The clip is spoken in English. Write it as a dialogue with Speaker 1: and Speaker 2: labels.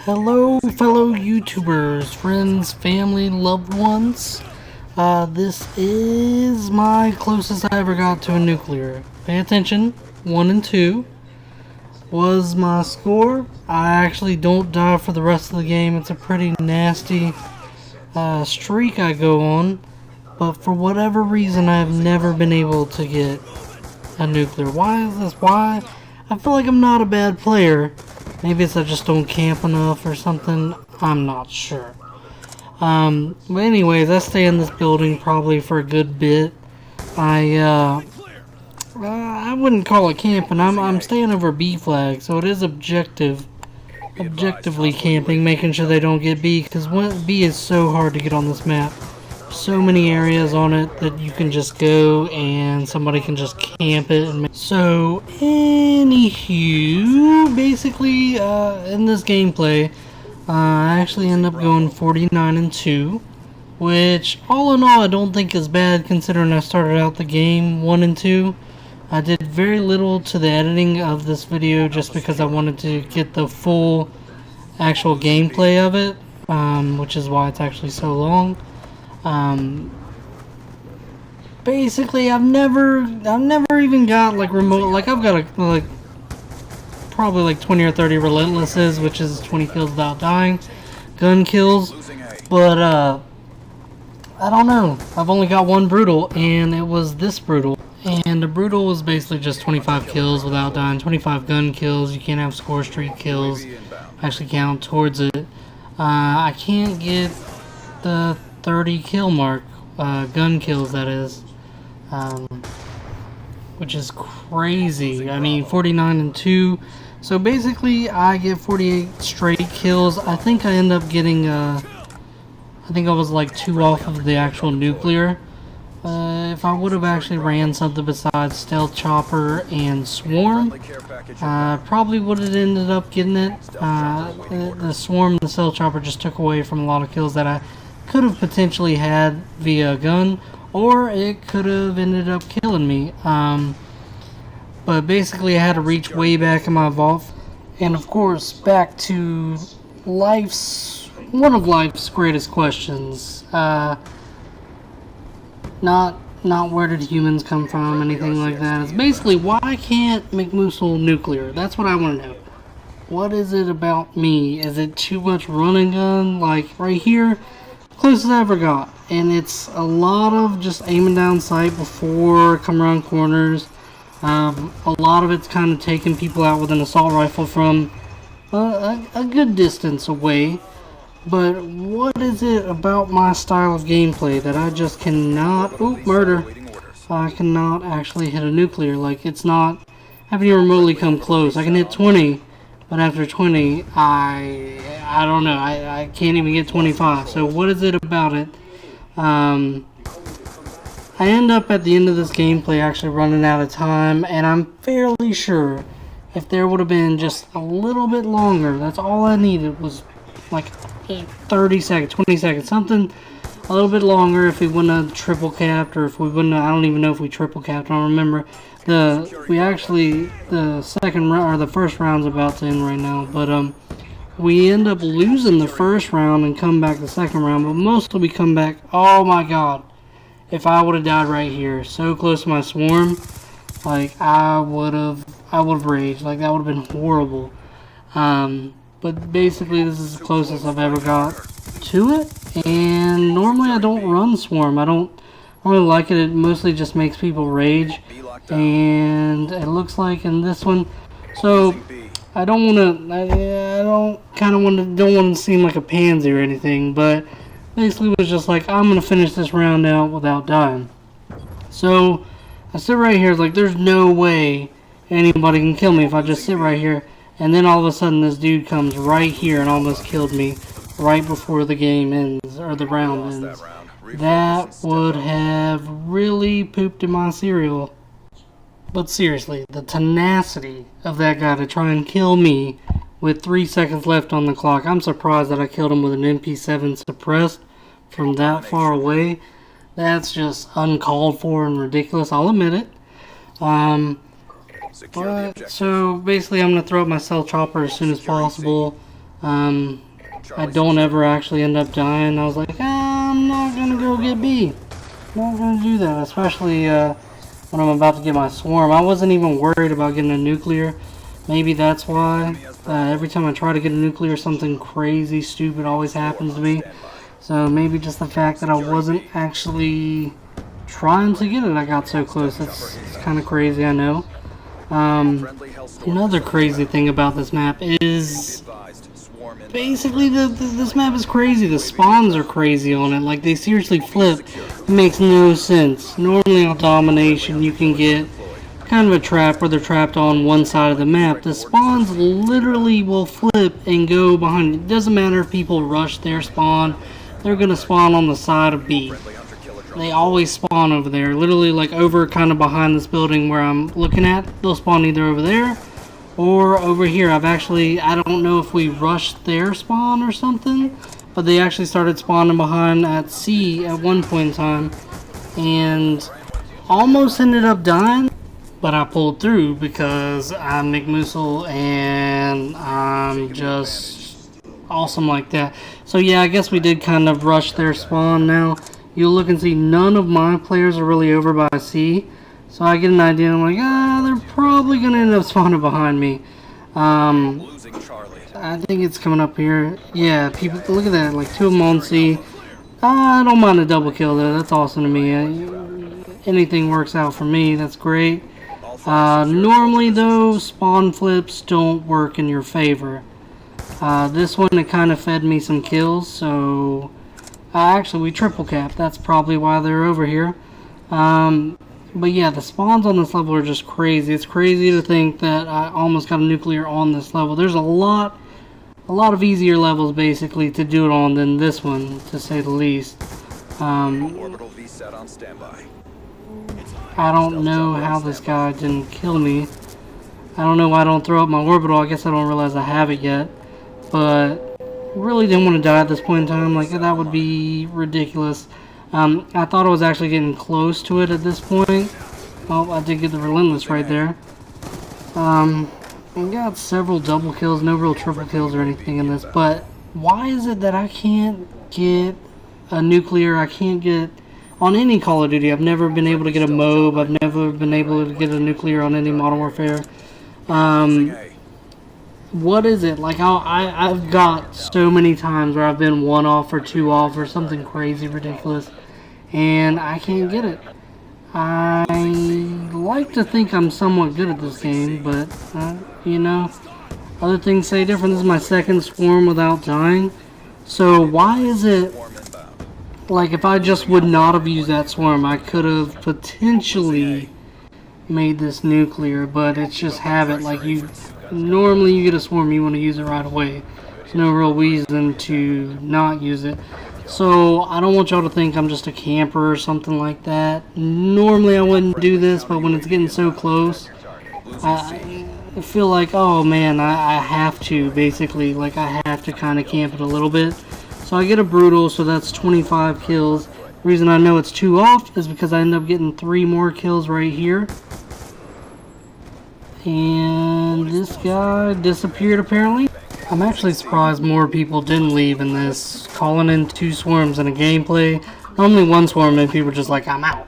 Speaker 1: Hello, fellow YouTubers, friends, family, loved ones. This is my closest I ever got to a nuclear. Pay attention, 1 and 2 was my score. I actually don't die for the rest of the game. It's a pretty nasty streak I go on, but for whatever reason I've never been able to get a nuclear. Why is this? Why? I feel like I'm not a bad player. Maybe it's I just don't camp enough or something. I'm not sure. But anyways, I stay in this building probably for a good bit. I wouldn't call it camping. I'm staying over B flag, so it is objectively camping, making sure they don't get B, because B is so hard to get on this map. So many areas on it that you can just go and somebody can just camp it. So anywho, basically in this gameplay, I actually end up going 49 and 2, which all in all I don't think is bad considering I started out the game 1 and 2. I did very little to the editing of this video just because I wanted to get the full actual gameplay of it, which is why it's actually so long. Basically I've never even got like remote, like I've got like probably like 20 or 30 relentlesses, which is 20 kills without dying, gun kills, but I don't know, I've only got one brutal, and it was this brutal, and the brutal was basically just 25 kills without dying, 25 gun kills. You can't have score streak kills actually count towards it. I can't get the 30 kill mark, gun kills that is, which is crazy. I mean 49 and 2, so basically I get 48 straight kills. I think I end up getting I think I was like 2 off of the actual nuclear. If I would have actually ran something besides stealth chopper and swarm, probably would have ended up getting it. The swarm and the stealth chopper just took away from a lot of kills that I could have potentially had via a gun, or it could have ended up killing me. But basically I had to reach way back in my vault, and of course back to one of life's greatest questions. Not where did humans come from, anything like that. It's basically, why can't McMoosel nuclear? That's what I want to know. What is it about me? Is it too much running gun? Like right here, closest I ever got, and it's a lot of just aiming down sight before come around corners. A lot of it's kind of taking people out with an assault rifle from a good distance away. But what is it about my style of gameplay that I just cannot, murder, I cannot actually hit a nuclear? Like, it's not having to remotely come close. I can hit 20, but after 20, I don't know, I can't even get 25. So what is it about it? I end up at the end of this gameplay actually running out of time, and I'm fairly sure if there would have been just a little bit longer, that's all I needed was like 30 seconds, 20 seconds, something a little bit longer, if we wouldn't have triple capped, or if we wouldn't have, I don't even know if we triple capped, I don't remember. The second round, or the first round's about to end right now, but we end up losing the first round and come back the second round, but mostly we come back. Oh my god, if I would have died right here, so close to my swarm, like I would have raged, like that would have been horrible. But basically this is the closest I've ever got to it, and normally I don't run swarm. I don't really like it. It mostly just makes people rage, and it looks like in this one, so I don't want to, don't want to seem like a pansy or anything, but basically it was just like, I'm going to finish this round out without dying. So I sit right here, like there's no way anybody can kill me if I just sit right here. And then all of a sudden this dude comes right here and almost killed me right before the game ends, or the round ends. That would have really pooped in my cereal. But seriously, the tenacity of that guy to try and kill me with 3 seconds left on the clock. I'm surprised that I killed him with an MP7 suppressed from that far away. That's just uncalled for and ridiculous, I'll admit it. So basically I'm going to throw up my cell chopper as soon as possible. I don't ever actually end up dying. I was like, I'm not gonna go get B. Not gonna do that, especially when I'm about to get my swarm. I wasn't even worried about getting a nuclear. Maybe that's why. Every time I try to get a nuclear, something crazy, stupid always happens to me. So maybe just the fact that I wasn't actually trying to get it, I got so close. It's kind of crazy, I know. Another crazy thing about this map is basically this map is crazy. The spawns are crazy on it. Like, they seriously flip. It makes no sense. Normally on domination you can get kind of a trap where they're trapped on one side of the map. The spawns literally will flip and go behind. It doesn't matter if people rush their spawn. They're gonna spawn on the side of B. They always spawn over there. Literally, like, over kind of behind this building where I'm looking at. They'll spawn either over there or over here. I don't know if we rushed their spawn or something, but they actually started spawning behind at C at one point in time and almost ended up dying, but I pulled through because I'm McMoosel and I'm just awesome like that. So yeah, I guess we did kind of rush their spawn. Now you'll look and see none of my players are really over by C. So I get an idea, and I'm like, they're probably going to end up spawning behind me. I think it's coming up here. Yeah, people, look at that, like 2 of them on C. I don't mind a double kill though, that's awesome to me. Anything works out for me, that's great. Normally though, spawn flips don't work in your favor. This one, it kind of fed me some kills, so... actually, we triple capped, that's probably why they're over here. But yeah, the spawns on this level are just crazy. It's crazy to think that I almost got a nuclear on this level. There's a lot of easier levels basically to do it on than this one, to say the least.
Speaker 2: Orbital VSAT on standby.
Speaker 1: I don't know how this guy didn't kill me. I don't know why I don't throw up my orbital. I guess I don't realize I have it yet. But really didn't want to die at this point in time. Like, that would be ridiculous. I thought I was actually getting close to it at this point. Oh, I did get the relentless right there. I got several double kills, no real triple kills or anything in this. But why is it that I can't get a nuclear? I can't get on any Call of Duty. I've never been able to get a MOB. I've never been able to get a nuclear on any Modern Warfare. What is it? Like, I've got so many times where I've been 1 off or 2 off or something crazy ridiculous, and I can't get it. I like to think I'm somewhat good at this game, but, you know, other things say different. This is my second swarm without dying. So why is it, like, if I just would not have used that swarm, I could have potentially made this nuclear, but it's just habit. Like, normally you get a swarm, you want to use it right away. There's no real reason to not use it. So I don't want y'all to think I'm just a camper or something like that. Normally I wouldn't do this, but when it's getting so close, I feel like, oh man, I have to, basically. Like, I have to kind of camp it a little bit. So I get a brutal, so that's 25 kills. The reason I know it's 2 off is because I end up getting 3 more kills right here. And this guy disappeared apparently. I'm actually surprised more people didn't leave in this. Calling in 2 swarms in a gameplay. Normally 1 swarm and people are just like, I'm out.